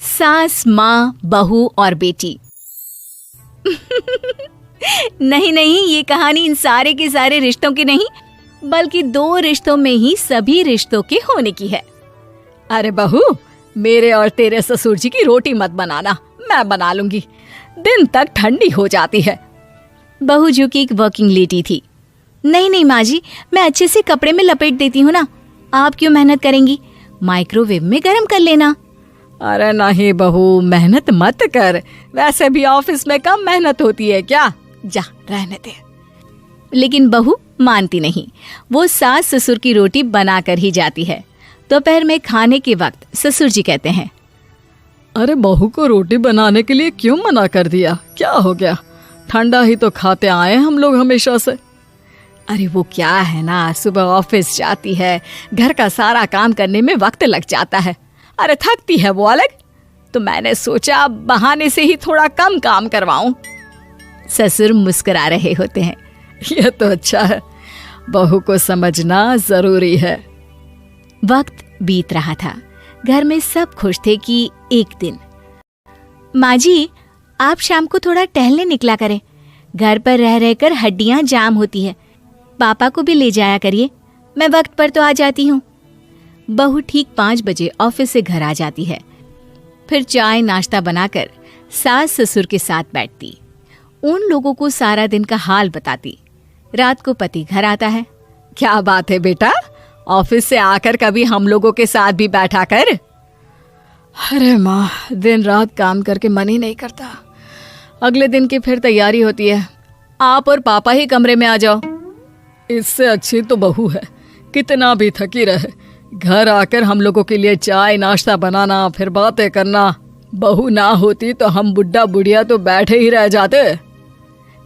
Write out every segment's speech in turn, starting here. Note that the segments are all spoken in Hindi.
सास, माँ, बहू और बेटी। नहीं नहीं, ये कहानी इन सारे के सारे रिश्तों की नहीं, बल्कि 2 रिश्तों में ही सभी रिश्तों के होने की है। अरे बहू, मेरे और तेरे ससुर जी की रोटी मत बनाना, मैं बना लूंगी, दिन तक ठंडी हो जाती है। बहू जो कि एक वर्किंग लेडी थी। नहीं नहीं माँ जी, मैं अच्छे से कपड़े में लपेट देती हूँ ना, आप क्यों मेहनत करेंगी, माइक्रोवेव में गर्म कर लेना। अरे नहीं बहू, मेहनत मत कर, वैसे भी ऑफिस में कम मेहनत होती है क्या, जा रहने दे। लेकिन बहू मानती नहीं, वो सास ससुर की रोटी बना कर ही जाती है। दोपहर में खाने के वक्त ससुर जी कहते हैं, अरे बहू को रोटी बनाने के लिए क्यों मना कर दिया, क्या हो गया, ठंडा ही तो खाते आए हम लोग हमेशा से। अरे वो क्या है ना, सुबह ऑफिस जाती है, घर का सारा काम करने में वक्त लग जाता है, अरे थकती है वो अलग, तो मैंने सोचा बहाने से ही थोड़ा कम काम करवाऊं। ससुर मुस्कुरा रहे होते हैं। ये तो अच्छा है, बहू को समझना जरूरी है। वक्त बीत रहा था, घर में सब खुश थे कि एक दिन, माँ जी आप शाम को थोड़ा टहलने निकला करें, घर पर रह रहकर हड्डियां जाम होती है, पापा को भी ले जाया करिए, मैं वक्त पर तो आ जाती हूँ। बहू ठीक 5 बजे ऑफिस से घर आ जाती है। फिर चाय नाश्ता बनाकर सास ससुर के साथ बैठती, उन लोगों को सारा दिन का हाल बताती। रात को पति घर आता है। क्या बात है बेटा, ऑफिस से आकर कभी हम लोगों के साथ भी बैठा कर। अरे माँ, दिन रात काम करके मन ही नहीं करता, अगले दिन की फिर तैयारी होती है, आप और पापा ही कमरे में आ जाओ। इससे अच्छी तो बहू है, कितना भी थकी रहे, घर आकर हम लोगों के लिए चाय नाश्ता बनाना, फिर बातें करना। बहू ना होती तो हम बुढ़ा बुढ़िया तो बैठे ही रह जाते।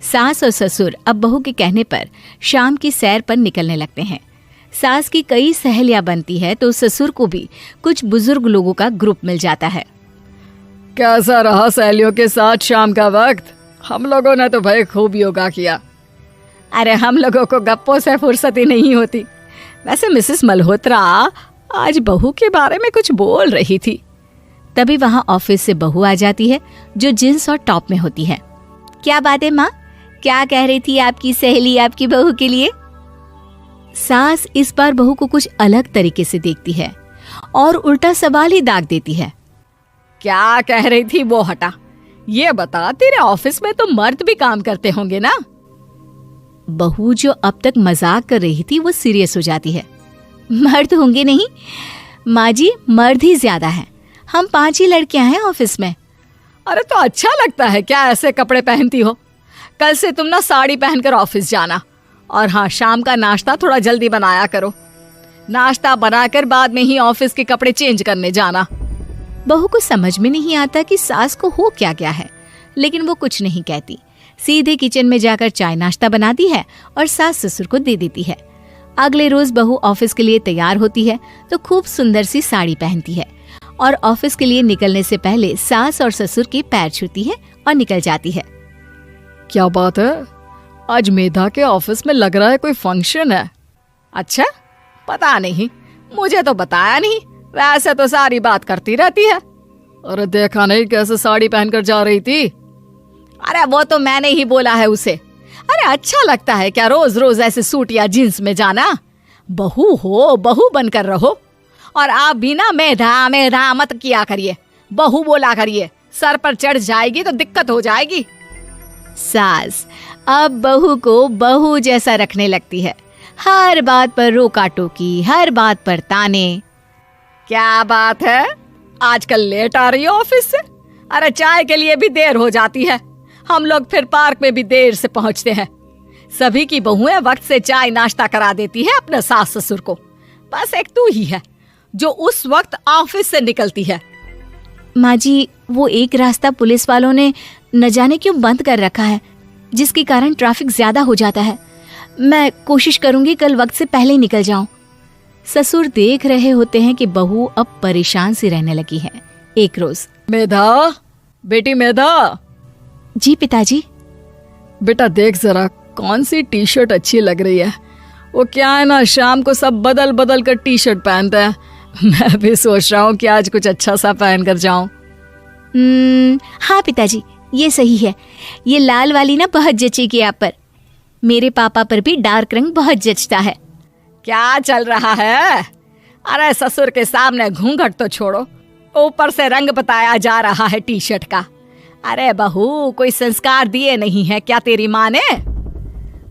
सास और ससुर अब बहू के कहने पर शाम की सैर पर निकलने लगते हैं। सास की कई सहेलियां बनती है तो ससुर को भी कुछ बुजुर्ग लोगों का ग्रुप मिल जाता है। कैसा रहा सहेलियों के साथ शाम का वक्त? हम लोगों ने तो भाई खूब योगा किया। अरे हम लोगों को गप्पों से फुर्सत ही नहीं होती। वैसे मिसेस मल्होत्रा आज बहू के बारे में कुछ बोल रही थी। तभी वहां ऑफिस से बहू आ जाती है जो जींस और टॉप में होती है। क्या बात है माँ, क्या कह रही थी आपकी सहेली आपकी बहू के लिए? सास इस बार बहू को कुछ अलग तरीके से देखती है और उल्टा सवाल ही दाग देती है। क्या कह रही थी वो हटा, ये बता, तेरे ऑफिस में तो मर्द भी काम करते होंगे ना? बहू जो अब तक मजाक कर रही थी वो सीरियस हो जाती है। मर्द होंगे नहीं माँ जी, मर्द ही ज्यादा है, हम 5 ही लड़कियां हैं ऑफिस में। अरे तो अच्छा लगता है क्या ऐसे कपड़े पहनती हो? कल से तुम ना साड़ी पहनकर ऑफिस जाना, और हाँ, शाम का नाश्ता थोड़ा जल्दी बनाया करो, नाश्ता बनाकर बाद में ही ऑफिस के कपड़े चेंज करने जाना। बहू को समझ में नहीं आता कि सास को हो क्या गया है, लेकिन वो कुछ नहीं कहती, सीधे किचन में जाकर चाय नाश्ता बनाती है और सास ससुर को दे देती है। अगले रोज बहू ऑफिस के लिए तैयार होती है तो खूब सुंदर सी साड़ी पहनती है और ऑफिस के लिए निकलने से पहले सास और ससुर के पैर छूती है और निकल जाती है। क्या बात है, आज मेधा के ऑफिस में लग रहा है कोई फंक्शन है। अच्छा, पता नहीं, मुझे तो बताया नहीं, वैसे तो सारी बात करती रहती है। अरे देखा नहीं कैसे साड़ी पहनकर जा रही थी? अरे वो तो मैंने ही बोला है उसे। अरे अच्छा लगता है क्या रोज रोज ऐसे सूट या जींस में जाना? बहू हो, बहू बनकर रहो, और आप भी ना मेधा मेधा मत किया करिए, बहू बोला करिए, सर पर चढ़ जाएगी तो दिक्कत हो जाएगी। सास अब बहू को बहू जैसा रखने लगती है, हर बात पर रोका टोकी, हर बात पर ताने। क्या बात है, आजकल लेट आ रही है ऑफिस से? अरे चाय के लिए भी देर हो जाती है, हम लोग फिर पार्क में भी देर से पहुंचते हैं। सभी की बहुएं वक्त से चाय नाश्ता करा देती है अपने सास ससुर को, बस एक तू ही है जो उस वक्त ऑफिस से निकलती है। माँ जी, वो एक रास्ता पुलिस वालों ने न जाने क्यों बंद कर रखा है, जिसके कारण ट्रैफिक ज्यादा हो जाता है। मैं कोशिश करूंगी कल वक्त से पहले ही निकल जाऊं। ससुर देख रहे होते हैं कि बहू अब परेशान सी रहने लगी है। एक रोज, मेधा, बेटी मेधा। जी पिताजी। बेटा देख जरा कौन सी टी शर्ट अच्छी लग रही है। वो क्या है ना, शाम को सब बदल बदल कर टी शर्ट पहनते हैं, मैं भी सोच रहा हूँ कि आज कुछ अच्छा सा पहन कर जाऊं। हाँ पिताजी, ये सही है। ये लाल वाली ना बहुत जचेगी आप पर। मेरे पापा पर भी डार्क रंग बहुत जचता है। क्या चल रहा है? अरे ससुर के सामने घूंघट तो छोड़ो, ऊपर से रंग बताया जा रहा है टी शर्ट का। अरे बहू, कोई संस्कार दिए नहीं है क्या तेरी माँ ने?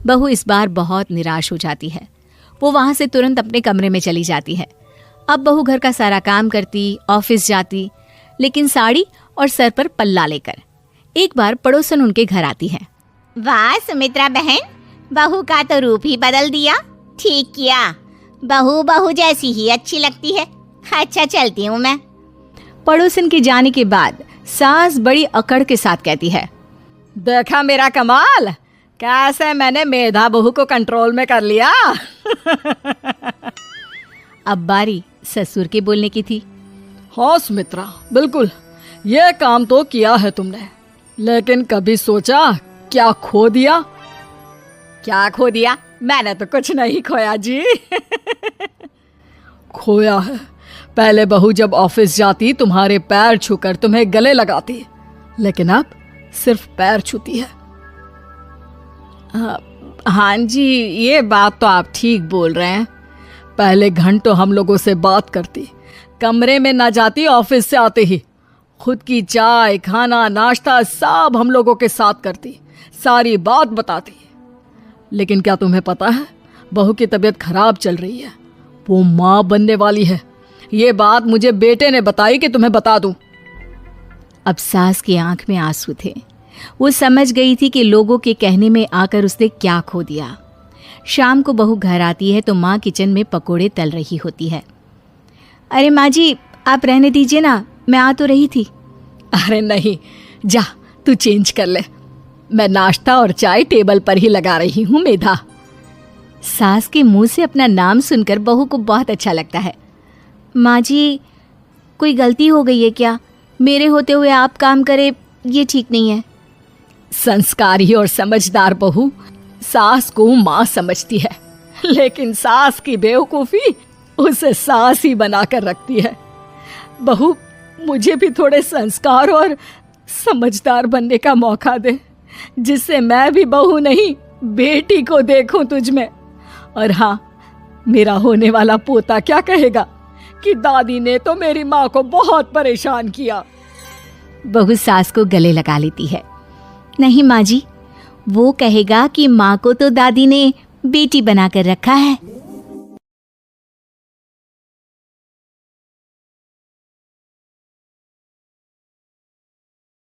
बहू इस बार बहुत निराश हो जाती है। वो वहां से तुरंत अपने कमरे में चली जाती है। अब बहू घर का सारा काम करती, ऑफिस जाती, लेकिन साड़ी और सर पर पल्ला लेकर। एक बार पड़ोसन उनके घर आती है। वाह सुमित्रा बहन, बहू का तो रूप ही बदल दिया। ठीक किया, बहू बहू जैसी ही अच्छी लगती है। अच्छा चलती हूँ मैं। पड़ोसन के जाने के बाद सास बड़ी अकड़ के साथ कहती है, देखा मेरा कमाल, कैसे मैंने मेधा बहू को कंट्रोल में कर लिया। अब बारी ससुर के बोलने की थी। हाँ सुमित्रा, बिल्कुल ये काम तो किया है तुमने, लेकिन कभी सोचा क्या खो दिया? क्या खो दिया? मैंने तो कुछ नहीं खोया जी। खोया है, पहले बहू जब ऑफिस जाती तुम्हारे पैर छूकर तुम्हें गले लगाती, लेकिन अब सिर्फ पैर छूती है। हाँ जी, ये बात तो आप ठीक बोल रहे हैं। पहले घंटों हम लोगों से बात करती, कमरे में ना जाती, ऑफिस से आते ही खुद की चाय, खाना, नाश्ता सब हम लोगों के साथ करती, सारी बात बताती। लेकिन क्या तुम्हें पता है, बहू की तबीयत खराब चल रही है, वो माँ बनने वाली है। ये बात मुझे बेटे ने बताई कि तुम्हें बता दूं। अब सास की आंख में आंसू थे। वो समझ गई थी कि लोगों के कहने में आकर उसने क्या खो दिया। शाम को बहू घर आती है तो माँ किचन में पकोड़े तल रही होती है। अरे माँ जी, आप रहने दीजिए ना, मैं आ तो रही थी। अरे नहीं, जा तू चेंज कर ले, मैं नाश्ता और चाय टेबल पर ही लगा रही हूँ मेधा। सास के मुंह से अपना नाम सुनकर बहू को बहुत अच्छा लगता है। माँ जी, कोई गलती हो गई है क्या? मेरे होते हुए आप काम करे, ये ठीक नहीं है। संस्कारी और समझदार बहू सास को माँ समझती है, लेकिन सास की बेवकूफ़ी उसे सास ही बनाकर रखती है। बहू, मुझे भी थोड़े संस्कार और समझदार बनने का मौका दे, जिससे मैं भी बहू नहीं बेटी को देखूं तुझ में। और हाँ, मेरा होने वाला पोता क्या कहेगा कि दादी ने तो मेरी माँ को बहुत परेशान किया। बहू सास को गले लगा लेती है। नहीं माँ जी, वो कहेगा कि माँ को तो दादी ने बेटी बनाकर रखा है।